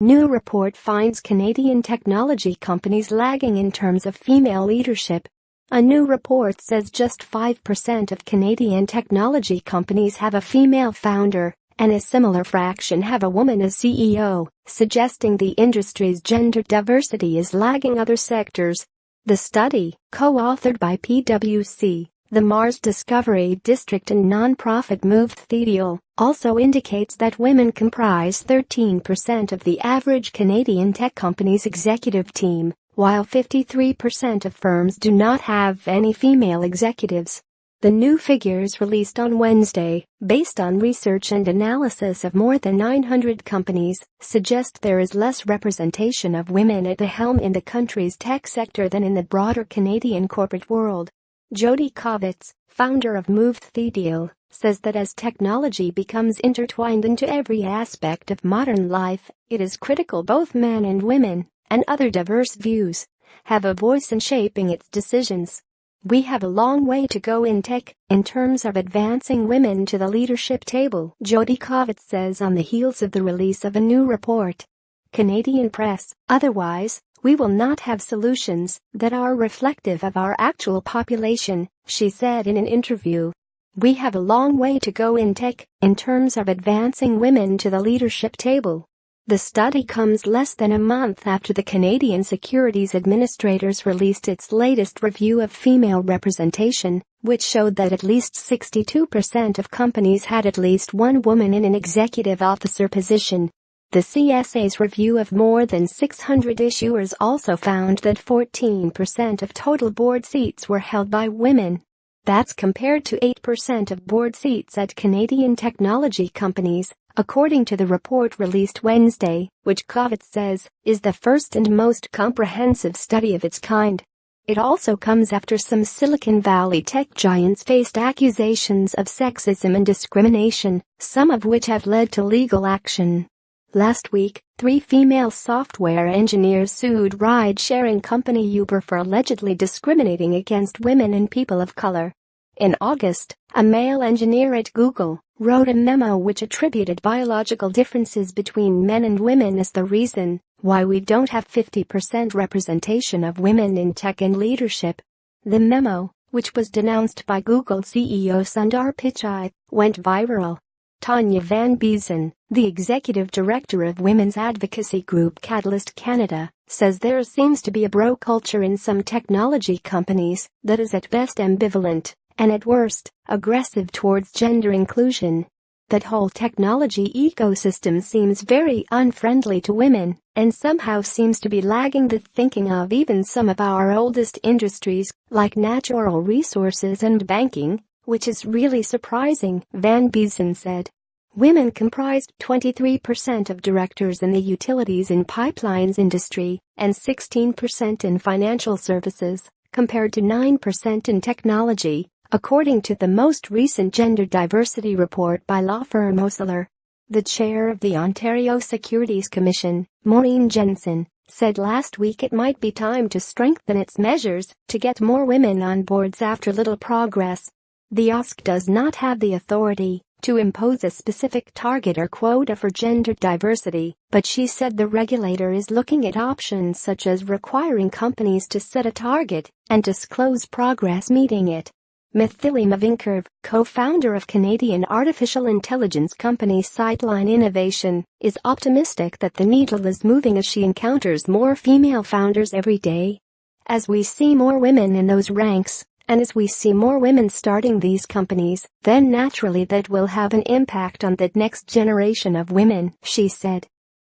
new report finds Canadian technology companies lagging in terms of female leadership. A new report says just 5% of Canadian technology companies have a female founder, and a similar fraction have a woman as CEO, suggesting the industry's gender diversity is lagging other sectors. The study, co-authored by PwC, the Mars Discovery District and non-profit MoveTheDial, also indicates that women comprise 13% of the average Canadian tech company's executive team, while 53% of firms do not have any female executives. The new figures released on Wednesday, based on research and analysis of more than 900 companies, suggest there is less representation of women at the helm in the country's tech sector than in the broader Canadian corporate world. Jody Kovitz, founder of MoveTheDial, says that as technology becomes intertwined into every aspect of modern life, it is critical both men and women, and other diverse views, have a voice in shaping its decisions. We have a long way to go in tech in terms of advancing women to the leadership table, Jody Kovitz says on the heels of the release of a new report. Canadian Press, otherwise, we will not have solutions that are reflective of our actual population, she said in an interview. We have a long way to go in tech in terms of advancing women to the leadership table. The study comes less than a month after the Canadian Securities Administrators released its latest review of female representation, which showed that at least 62% of companies had at least one woman in an executive officer position. The CSA's review of more than 600 issuers also found that 14% of total board seats were held by women. That's compared to 8% of board seats at Canadian technology companies, according to the report released Wednesday, which Kovitz says is the first and most comprehensive study of its kind. It also comes after some Silicon Valley tech giants faced accusations of sexism and discrimination, some of which have led to legal action. Last week, 3 female software engineers sued ride-sharing company Uber for allegedly discriminating against women and people of color. In August, a male engineer at Google wrote a memo which attributed biological differences between men and women as the reason why we don't have 50% representation of women in tech and leadership. The memo, which was denounced by Google CEO Sundar Pichai, went viral. Tanya Van Biesen, the executive director of women's advocacy group Catalyst Canada, says there seems to be a bro culture in some technology companies that is at best ambivalent and at worst, aggressive towards gender inclusion. That whole technology ecosystem seems very unfriendly to women and somehow seems to be lagging the thinking of even some of our oldest industries, like natural resources and banking, which is really surprising, Van Biesen said. Women comprised 23% of directors in the utilities and pipelines industry and 16% in financial services, compared to 9% in technology, according to the most recent gender diversity report by law firm Osler. The chair of the Ontario Securities Commission, Maureen Jensen, said last week it might be time to strengthen its measures to get more women on boards after little progress. The OSC does not have the authority to impose a specific target or quota for gender diversity, but she said the regulator is looking at options such as requiring companies to set a target and disclose progress meeting it. Mithili Mavinkar, co-founder of Canadian artificial intelligence company Sightline Innovation, is optimistic that the needle is moving as she encounters more female founders every day. As we see more women in those ranks, and as we see more women starting these companies, then naturally that will have an impact on the next generation of women, she said.